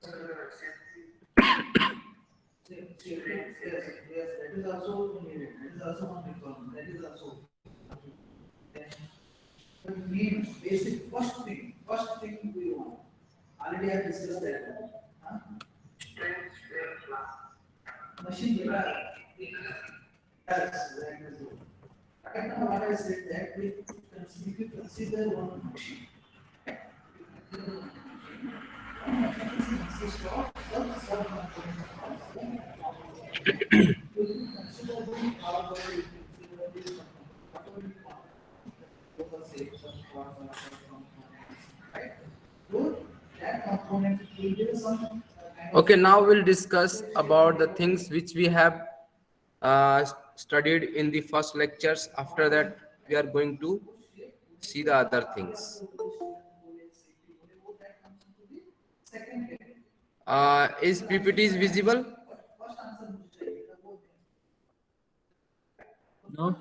That is also needed. That is also one requirement. That is also the main basic first thing we want. Already I discussed that. Huh? Machine data. Yes, that is it. Right now, what I said that if you consider one machine, consists of sub-components. If you consider the hardware, you consider this whatever you want, for say some components, right? So that component will give some kind of. Okay, now we'll discuss about the things which we have studied in the first lectures. After that, we are going to see the other things. Is PPT is visible? No.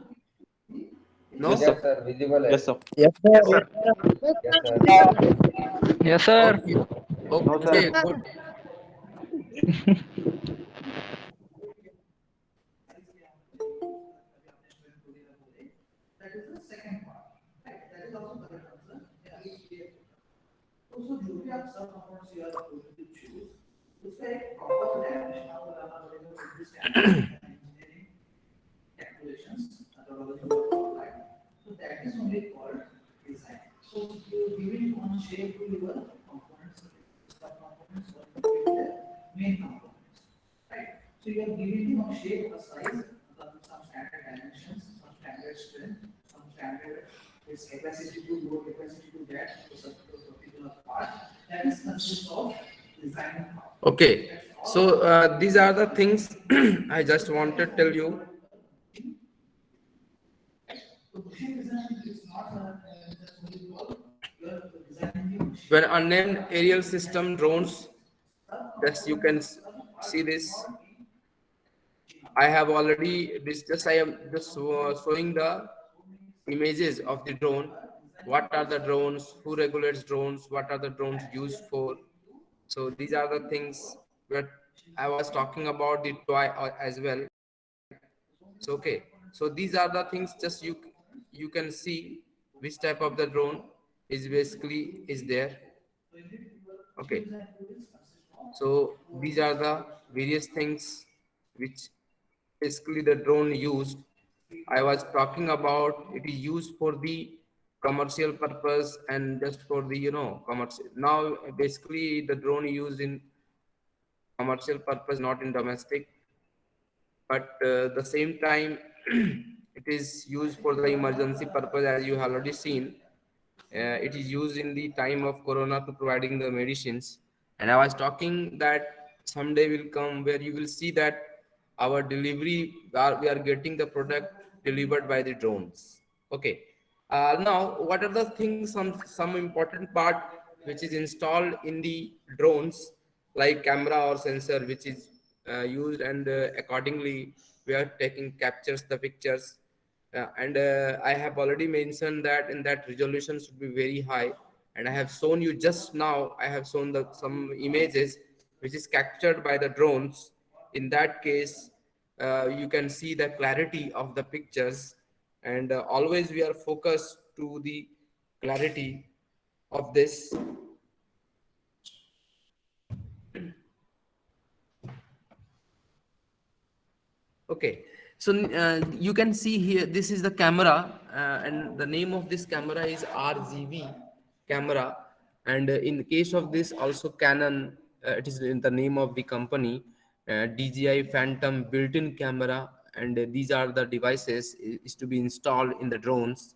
Yes, No? sir. Visible है. Yes, sir. Yes, Yes, sir. sir. Yes, sir. Yes, sir. Okay. No, sir. Okay, good. That is the second part. Right? That is also correct answer. Yeah. So जो भी आप सब components you are going to choose, उसका एक proper dimension आपको लाना पड़ेगा for this standard engineering calculations methodology of applied. So that is only called design. So you giving one shape to your components, sub-components, or the main components, right? So you are giving one shape, a size, some standard dimensions, some standard strength, some standard its capacity to load, capacity to get to some particular part. That is consist of design part. Okay. So these are the things I just want to tell you. So machine design is not just only called you are designing the machine. When unmanned aerial system drones, yes, you can see this. I have already discussed. I am just showing the images of the drone. What are the drones? Who regulates drones? What are the drones used for? So these are the things that I was talking about the toy as well. So okay. So these are the things. Just you can see which type of the drone is basically is there. Okay. So these are the various things which basically the drone used. I was talking about it is used for the commercial purpose and just for the commercial. Now basically the drone used in commercial purpose, not in domestic. But the same time it is used for the emergency purpose, as you have already seen. It is used in the time of corona to providing the medicines. And I was talking that someday will come where you will see that our delivery we are getting the product delivered by the drones. Okay. Now what are the things, some important part which is installed in the drones, like camera or sensor which is used, and accordingly we are taking captures the pictures. And I have already mentioned that in that resolution should be very high, and I have shown you just now, I have shown the some images which is captured by the drones. In that case you can see the clarity of the pictures, and always we are focused to the clarity of this. Okay, so you can see here, this is the camera, and the name of this camera is RGB camera. And in the case of this, also Canon, it is in the name of the company, DJI Phantom built-in camera. And these are the devices is to be installed in the drones,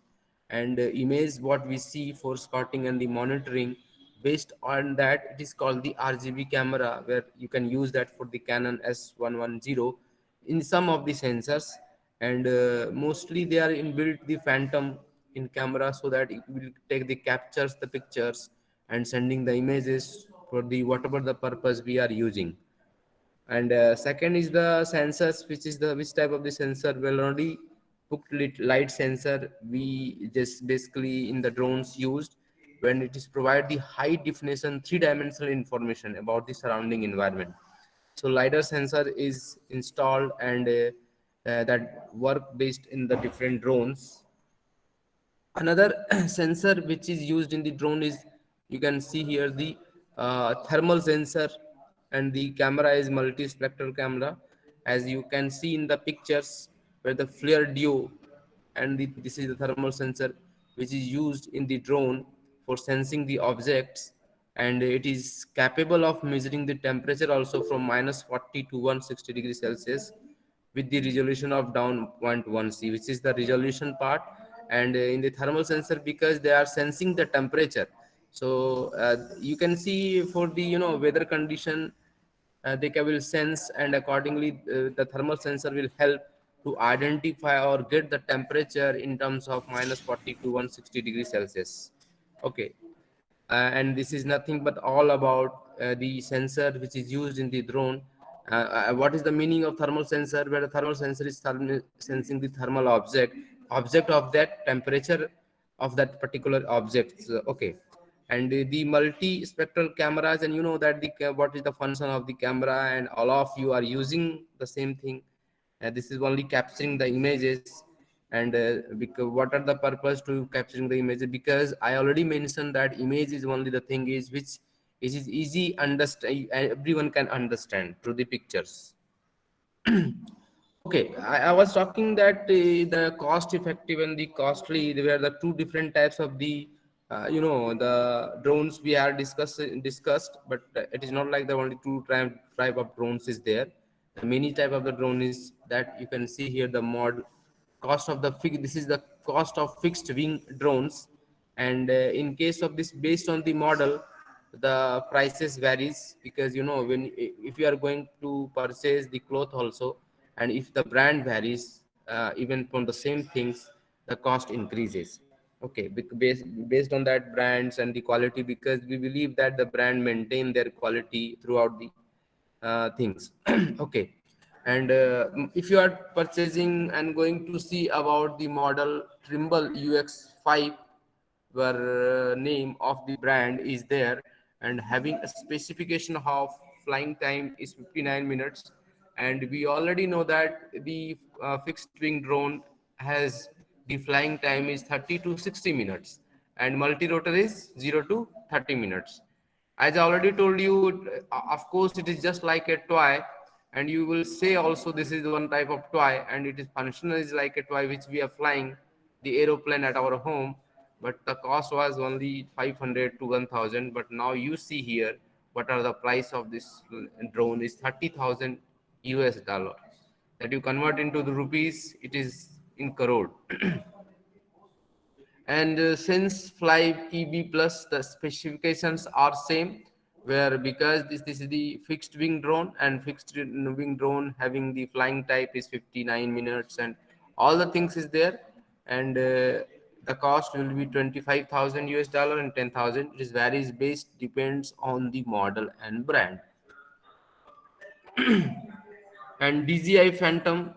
and image what we see for scouting and the monitoring. Based on that, it is called the RGB camera, where you can use that for the Canon S110 in some of the sensors. And mostly they are inbuilt the Phantom in camera, so that it will take the captures the pictures and sending the images for the whatever the purpose we are using. And second is the sensors, which is the which type of the sensor. Well, already put light sensor we just basically in the drones used, when it is provide the high definition three-dimensional information about the surrounding environment. So LiDAR sensor is installed and that work based in the different drones. Another sensor which is used in the drone is, you can see here, the thermal sensor, and the camera is multi-spectral camera, as you can see in the pictures, where the FLIR Duo, and this is the thermal sensor which is used in the drone for sensing the objects, and it is capable of measuring the temperature also from -40 to 160 degrees Celsius with the resolution of down 0.1C, which is the resolution part. And in the thermal sensor, because they are sensing the temperature, so you can see for the weather condition, they will sense, and accordingly the thermal sensor will help to identify or get the temperature in terms of -40 to 160 degrees Celsius. Okay. And this is nothing but all about the sensor which is used in the drone. What is the meaning of thermal sensor? Where the thermal sensor is sensing the thermal object of that temperature of that particular object. So, okay. And the multi-spectral cameras, and you know that what is the function of the camera, and all of you are using the same thing. This is only capturing the images. And because what are the purpose to capturing the images? Because I already mentioned that image is only the thing is which is easy understand, everyone can understand through the pictures. Okay, I was talking that the cost effective and the costly, they were the two different types of the the drones we are discussed, but it is not like the only two type of drones is there. The many type of the drone is that you can see here the mod cost of the this is the cost of fixed wing drones. And in case of this, based on the model, the prices varies, because when if you are going to purchase the cloth also, and if the brand varies, even from the same things, the cost increases. Okay, based on that brands and the quality, because we believe that the brand maintain their quality throughout the things. Okay. And if you are purchasing and going to see about the model Trimble UX5, where name of the brand is there, and having a specification of flying time is 59 minutes. And we already know that the fixed wing drone has the flying time is 30 to 60 minutes, and multi-rotor is 0 to 30 minutes. As I already told you, of course it is just like a toy, and you will say also this is one type of toy, and it is functional is like a toy which we are flying the aeroplane at our home. But the cost was only 500 to 1000. But now you see here what are the price of this drone is 30,000 US dollar. That you convert into the rupees, it is in crore. And since fly PB plus, the specifications are same, where because this is the fixed wing drone, and fixed wing drone having the flying type is 59 minutes, and all the things is there. And the cost will be 25,000 US dollar and 10,000. It is varies based, depends on the model and brand. And DJI Phantom,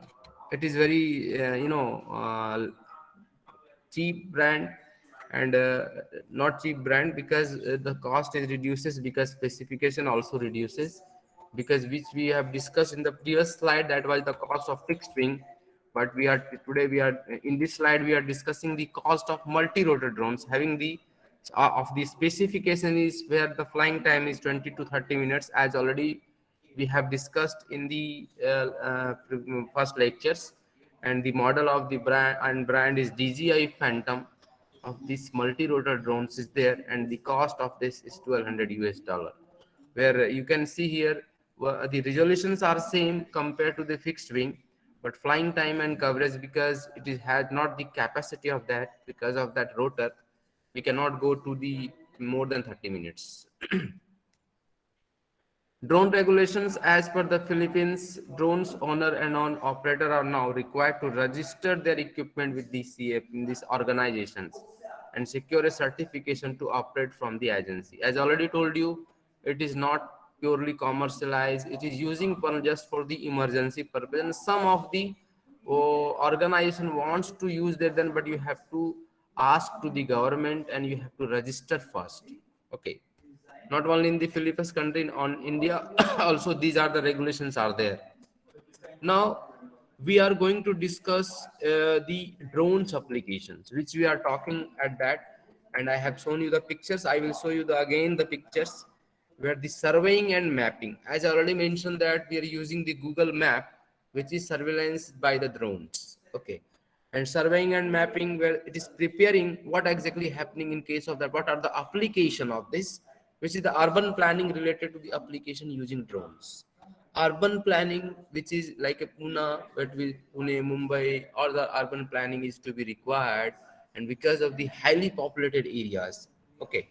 it is very cheap brand. And not cheap brand, because the cost is reduces, because specification also reduces, because which we have discussed in the previous slide, that was the cost of fixed wing. But we are in this slide we are discussing the cost of multi-rotor drones, having the of the specification is where the flying time is 20 to 30 minutes, as already we have discussed in the first lectures. And the model of the brand is DJI Phantom of this multi-rotor drones is there, and the cost of this is 1200 US dollar. Where you can see here the resolutions are same compared to the fixed wing, but flying time and coverage, because it is had not the capacity of that, because of that rotor, we cannot go to the more than 30 minutes. Drone regulations: as per the Philippines, drones owner and non-operator are now required to register their equipment with DCA in these organizations and secure a certification to operate from the agency. As I already told you, it is not purely commercialized. It is using for just for the emergency purpose. And some of the organization wants to use that, then but you have to ask to the government and you have to register first. Okay. Not only in the Philippines country, on India, also these are the regulations are there. Now we are going to discuss the drones applications, which we are talking at that, and I have shown you the pictures. I will show you again the pictures where the surveying and mapping. As I already mentioned that we are using the Google Map, which is surveillance by the drones. Okay, and surveying and mapping where it is preparing what exactly happening in case of that. What are the application of this, which is the urban planning related to the application using drones. Urban planning, which is like a Pune, but with Pune, Mumbai, all the urban planning is to be required, and because of the highly populated areas, okay,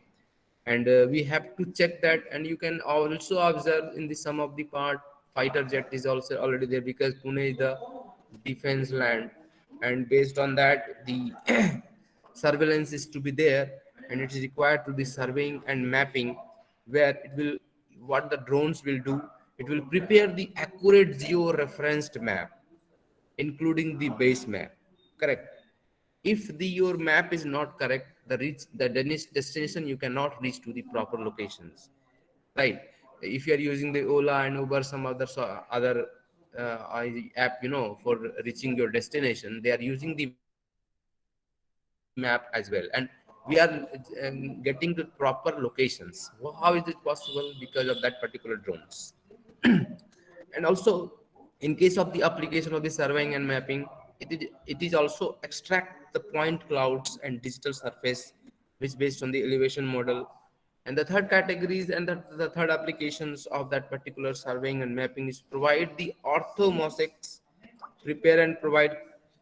and we have to check that, and you can also observe in the some of the part fighter jet is also already there because Pune is the defense land, and based on that the surveillance is to be there, and it is required to the surveying and mapping where it will what the drones will do, it will prepare the accurate geo referenced map including the base map, correct. If the your map is not correct, the destination you cannot reach to the proper locations, right. If you are using the Ola and Uber, some other other app, for reaching your destination, they are using the map as well, and we are getting to proper locations. How is it possible? Because of that particular drones. And also, in case of the application of the surveying and mapping, it is also extract the point clouds and digital surface, which based on the elevation model. And the third categories and the third applications of that particular surveying and mapping is provide the orthomosaics, prepare and provide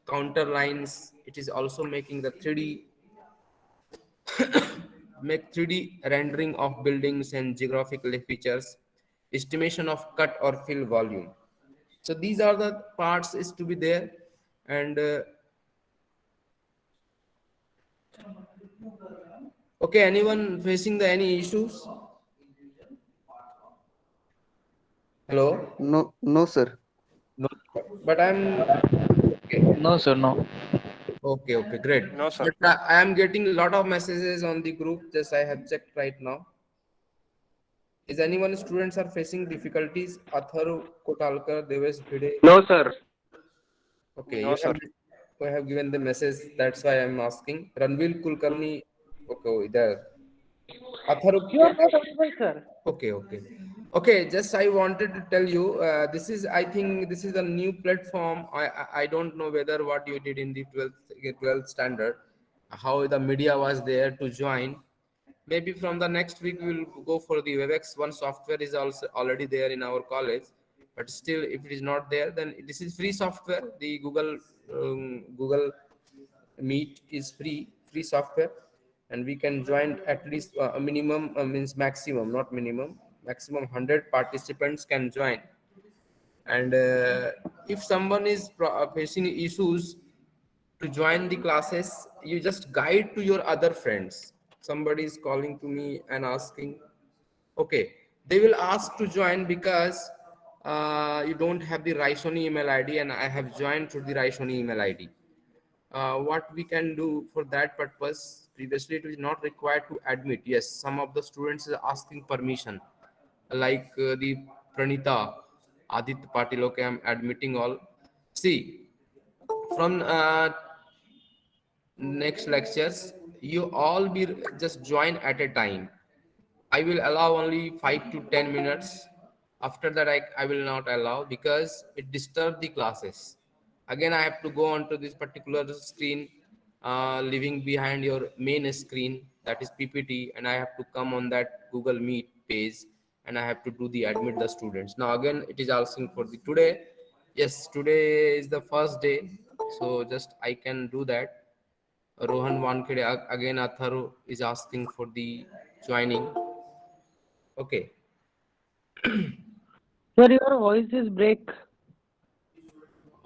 counter lines. It is also making the 3D make 3D rendering of buildings and geographical features, estimation of cut or fill volume. So these are the parts is to be there, and okay, anyone facing the any issues? Hello. No, no, sir. No, but I'm okay. No, sir, no. Okay, great. No, sir. But I am getting a lot of messages on the group. Just I have checked right now. Is anyone students are facing difficulties? Atharu Kotalkar, Devesh Bhide. No, sir. Okay, No, sir. you have given the message. That's why I'm asking. Ranvir Kulkarni. Okay, there. Atharu. You are not audible, sir. Okay. Just I wanted to tell you. This is. I think this is a new platform. I don't know whether what you did in the 12th standard, how the media was there to join. Maybe from the next week we will go for the WebEx. One software is also already there in our college, but still, if it is not there, then this is free software. The Google Meet is free software, and we can join at least a minimum means maximum, not minimum, maximum 100 participants can join. And if someone is facing issues to join the classes, you just guide to your other friends. Somebody is calling to me and asking, okay, they will ask to join because you don't have the Raisoni email ID, and I have joined through the Raisoni email ID. What we can do for that purpose, previously it was not required to admit. Yes, some of the students are asking permission, like the Pranita, Adit Patil, okay, I'm admitting all. See, from next lectures, you all be just join at a time. I will allow only 5 to 10 minutes. After that, I will not allow because it disturbs the classes. Again, I have to go onto this particular screen, leaving behind your main screen, that is PPT, and I have to come on that Google Meet page, and I have to do the admit the students. Now, again, it is asking for the today. Yes, today is the first day, so just I can do that. Rohan Wankede, again, Atharu is asking for the joining. Okay. Sir, your voice is break.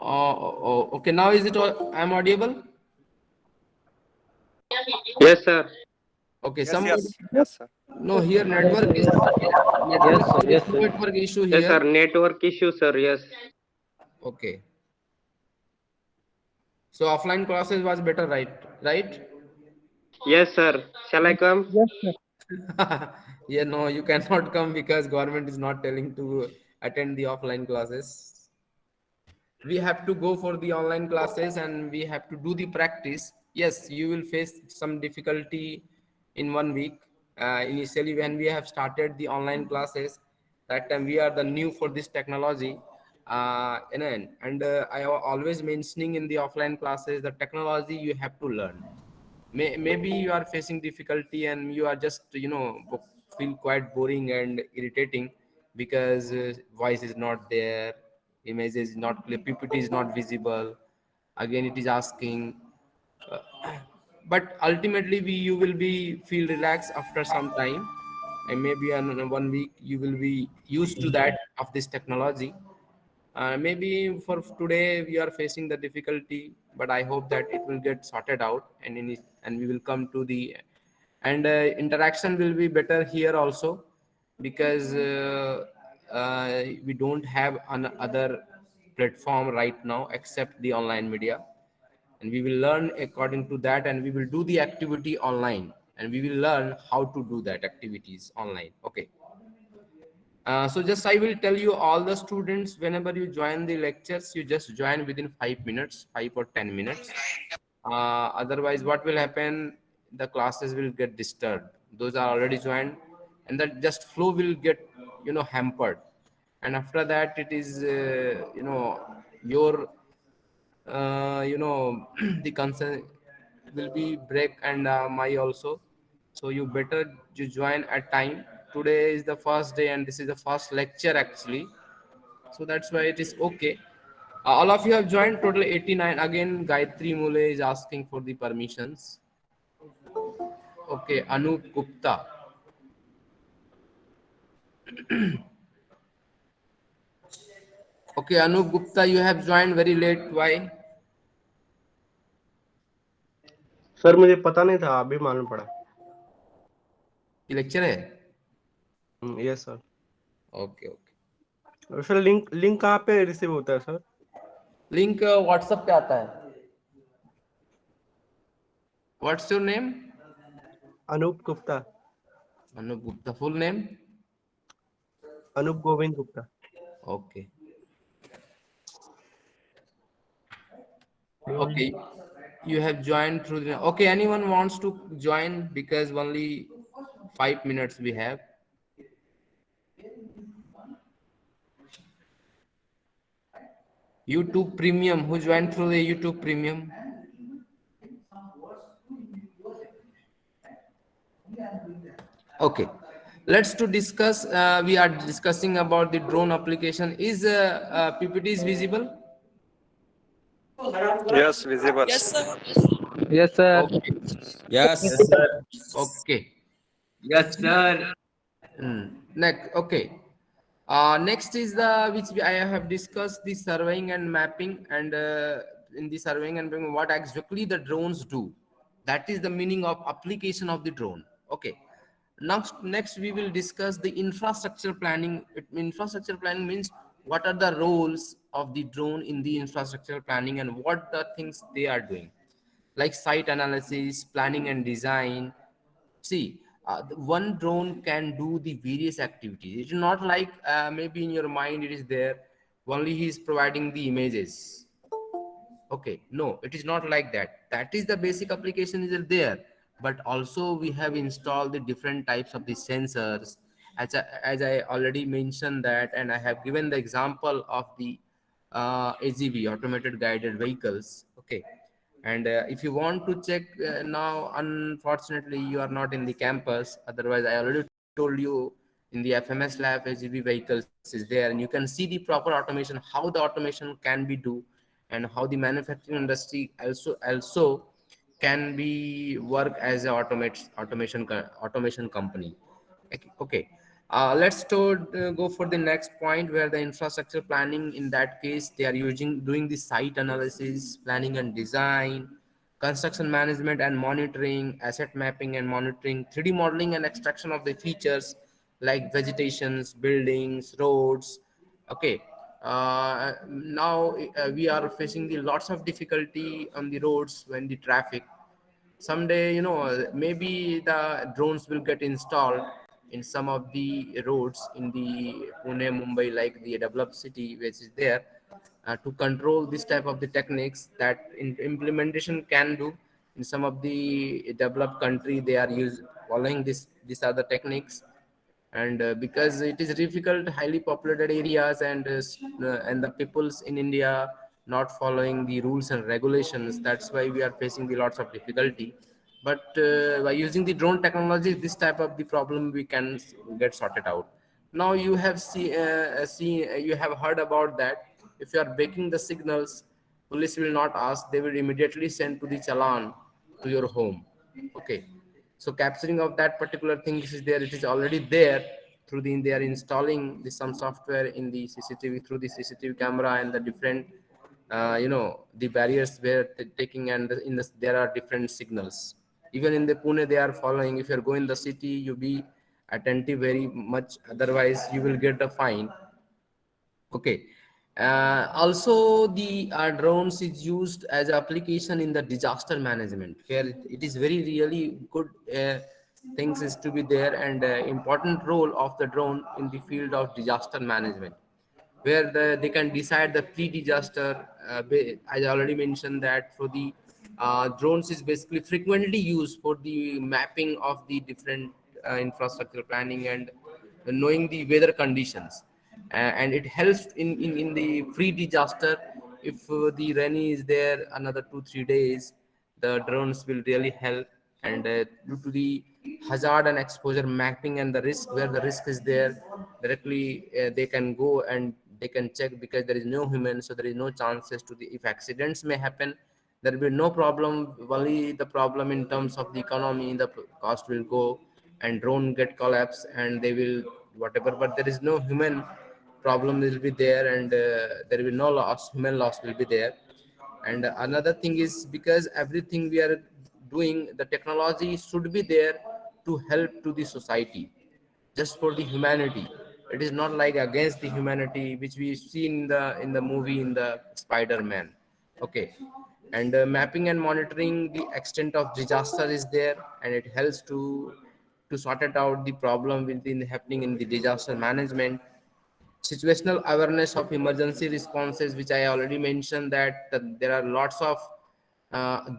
Okay. Now is it all? I'm audible? Yes, sir. Okay. Yes, sir. No, here network is Yes, sir. network issue Yes, sir. here. Network issue, sir. Yes. Okay. So offline classes was better, right? Right? Yes, sir. Shall I come? Yes, sir. Yeah, no, you cannot come because government is not telling to attend the offline classes. We have to go for the online classes and we have to do the practice. Yes, you will face some difficulty in 1 week. Initially, when we have started the online classes, that time we are the new for this technology. And I always mentioning in the offline classes the technology you have to learn. Maybe you are facing difficulty and you are just feel quite boring and irritating because voice is not there, image is not clear, ppt is not visible, again it is asking, uh, but ultimately you will be feel relaxed after some time, and maybe in 1 week you will be used to that of this technology. Maybe for today we are facing the difficulty, but I hope that it will get sorted out, and we will come to the, and interaction will be better here also, because we don't have another platform right now except the online media, and we will learn according to that, and we will do the activity online, and we will learn how to do that activities online. Okay. So just I will tell you all the students, whenever you join the lectures, you just join within 5 minutes, 5 or 10 minutes. Otherwise, what will happen? The classes will get disturbed. Those are already joined, and that just flow will get hampered. And after that, it is your the concern will be break, and my also. So you better you join at time. Today is the first day and this is the first lecture actually, so that's why it is okay. All of you have joined, total 89. Again Gayatri Mule is asking for the permissions. Okay, Anup Gupta. Okay, Anup Gupta, you have joined very late. Why? Sir मुझे पता नहीं था, अभी मालूम पड़ा। ये lecture है? Yes sir. Okay okay. Sir link link कहाँ पे रिसीव होता है सर? लिंक व्हाट्सएप पे आता है। What's your name? Anup Gupta. Anup Gupta, full name? Anup Govind Gupta. Okay. Okay, you have joined through the, okay, anyone wants to join, because only 5 minutes we have. YouTube Premium, who joined through the YouTube Premium? Okay, let's to discuss, we are discussing about the drone application. Is PPT is visible? Yes, visible. Yes, sir. Okay. Yes. Okay. Yes, sir. Next, okay. Next is the which I have discussed, the surveying and mapping, and in the surveying and mapping, what exactly the drones do. That is the meaning of application of the drone. Okay. Next we will discuss the infrastructure planning. Infrastructure planning means what are the roles of the drone in the infrastructure planning and what the things they are doing, like site analysis, planning and design. See, one drone can do the various activities. It's not like maybe in your mind it is there, only he is providing the images. Okay, no, it is not like that. That is the basic application is there, but also we have installed the different types of the sensors, as I already mentioned that, and I have given the example of the AGV, automated guided vehicles. Okay, and if you want to check now, unfortunately you are not in the campus, otherwise I already told you in the FMS lab AGV vehicles is there, and you can see the proper automation, how the automation can be do, and how the manufacturing industry also can be work as a automation company. Okay. Let's go for the next point, where the infrastructure planning, in that case they are doing the site analysis, planning and design, construction management and monitoring, asset mapping and monitoring, 3D modeling and extraction of the features like vegetations, buildings, roads. Okay. Now we are facing the lots of difficulty on the roads when the traffic. someday, maybe the drones will get installed in some of the roads in the Pune, Mumbai, like the developed city which is there, to control this type of the techniques that implementation can do. In some of the developed country, they are following these other techniques, and because it is difficult, highly populated areas, and the peoples in India not following the rules and regulations, that's why we are facing the lots of difficulty. But by using the drone technology, this type of the problem we can get sorted out. Now you have you have heard about that. If you are breaking the signals, police will not ask, they will immediately send to the challan to your home. Okay, so capturing of that particular thing is there, it is already there through they are installing some software in the CCTV, through the CCTV camera, and the different the barriers where taking, and there are different signals. Even in the Pune they are following. If you are going the city, you be attentive very much, otherwise you will get a fine. Okay. Also, the drones is used as an application in the disaster management, where it is very really good things is to be there, and important role of the drone in the field of disaster management, where they can decide the pre-disaster. I already mentioned that for the drones is basically frequently used for the mapping of the different infrastructure planning, and knowing the weather conditions. And it helps in the pre-disaster. If the rainy is there another 2-3 days, the drones will really help. And due to the hazard and exposure mapping and the risk, where the risk is there, directly they can go and they can check, because there is no human, so there is no chances to the, if accidents may happen, there will be no problem. Only the problem in terms of the economy, the cost will go, and drone get collapse, and they will whatever, but there is no human problem will be there, and there will no loss, human loss will be there. And another thing is, because everything we are doing, the technology should be there to help to the society, just for the humanity. It is not like against the humanity, which we see in the movie, in the Spider-Man. Okay. And mapping and monitoring the extent of disaster is there, and it helps to sort it out the problem within happening in the disaster management. Situational awareness of emergency responses, which I already mentioned, that there are lots of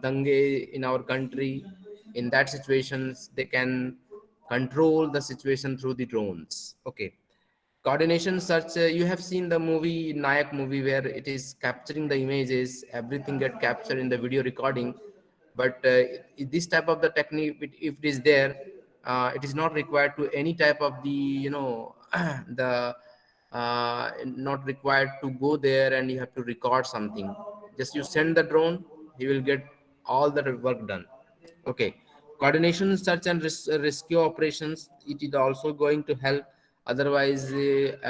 dange in our country. In that situations, they can control the situation through the drones. Okay. Coordination search, you have seen the movie Nayak movie, where it is capturing the images, everything get captured in the video recording. But this type of the technique, if it is there, it is not required to any type of the the not required to go there and you have to record something. Just you send the drone, he will get all the work done. Okay. Coordination search and rescue operations, it is also going to help. Otherwise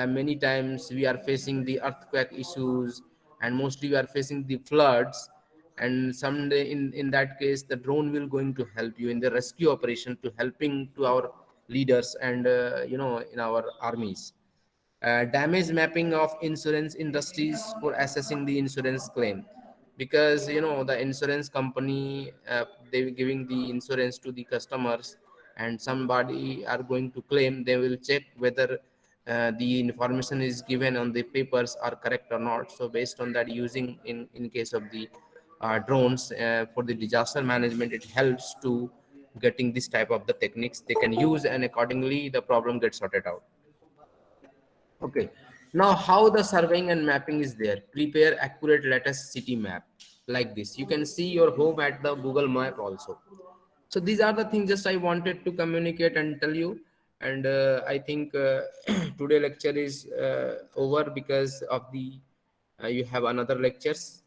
many times we are facing the earthquake issues, and mostly we are facing the floods, and someday in that case the drone will going to help you in the rescue operation, to helping to our leaders, and in our armies. Damage mapping of insurance industries for assessing the insurance claim, because the insurance company, they will giving the insurance to the customers, and somebody are going to claim, they will check whether the information is given on the papers are correct or not. So based on that, using in case of the drones for the disaster management, it helps to getting this type of the techniques they can use, and accordingly the problem gets sorted out. Okay. Now, how the surveying and mapping is there? Prepare accurate latest city map like this. You can see your home at the Google Map also. So these are the things just I wanted to communicate and tell you. And I think today lecture is over, because of the you have another lectures,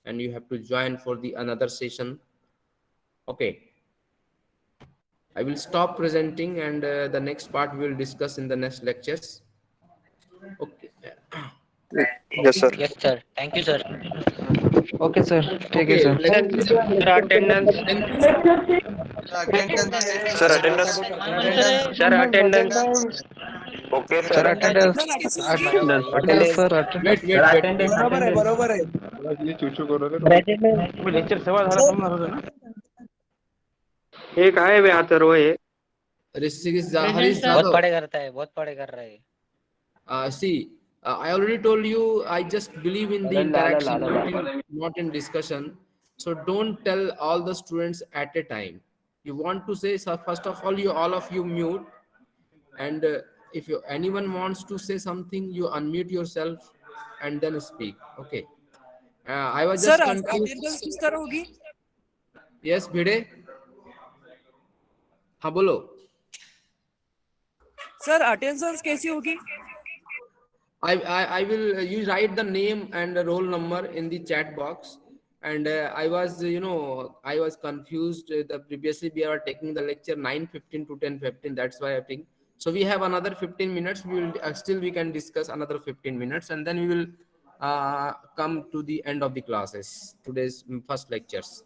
and you have to join for the another session. Okay. I will stop presenting, and the next part we will discuss in the next lectures. Okay. Yes, sir. Yes, sir. Thank you, sir. Okay, sir. Take it, sir. Sir, attendance. Sir, attendance. Sir, attendance. Okay, Sir, sir. attendance. Attendance, sir. Wait. Attendance. एक आहे बे आता रोय Harish बहुत Jadhav. पढ़े करता है, बहुत पढ़े कर रहा है. See, I already told you, I just believe in the interaction, not in discussion. So don't tell all the students at a time. You want to say, so first of all, you all of you mute, and if anyone wants to say something, you unmute yourself and then speak. Okay. I was just attendance किस तरह होगी? Yes, Bhide. हाँ बोलो. Sir attendance कैसी होगी? I will you write the name and the roll number in the chat box, and I was I was confused. The previously we are taking the lecture 9:15 to 10:15. That's why I think so. We have another 15 minutes. We will still we can discuss another 15 minutes, and then we will come to the end of the classes. Today's first lectures.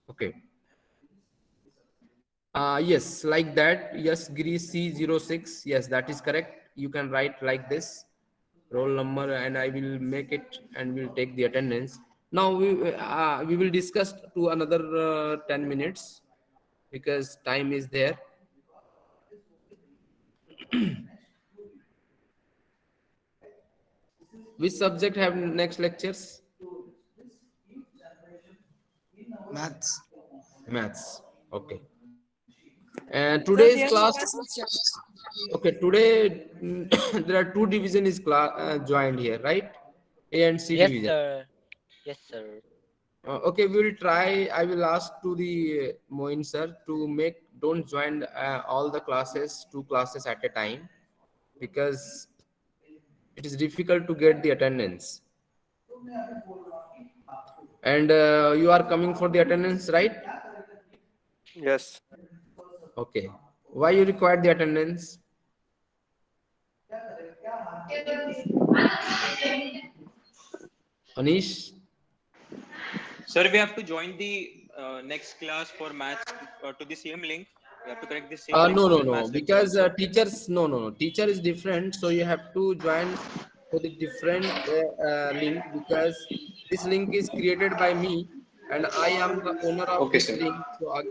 Okay. Yes, like that. Yes, Greece C06. Yes, that is correct. You can write like this roll number, and I will make it and we'll take the attendance. Now we will discuss to another 10 minutes because time is there. Which subject have next lectures? Maths. Maths. Okay. And today's class. Okay, today there are two division is joined here, right? A and C Yes, division. sir. Yes, sir. Okay, we will try. I will ask to the Moin sir to don't join all the classes, 2 classes at a time, because it is difficult to get the attendance. And you are coming for the attendance, right? Yes. Okay. Why you require the attendance? Anish? Sir, we have to join the next class for maths to the same link. We have to correct the same link. No. Because teachers, no. Teacher is different, so you have to join for the different link, because this link is created by me, and I am the owner of this link. So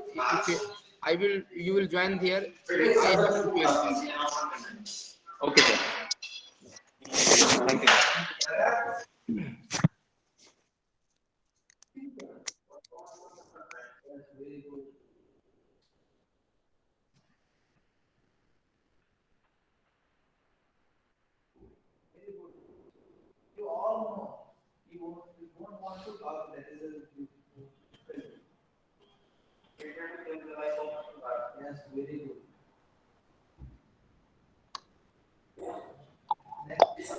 if you will join here. I have to pay. Okay, sir. Thank you. You all know, you don't want to talk, that is yes, very good. Next,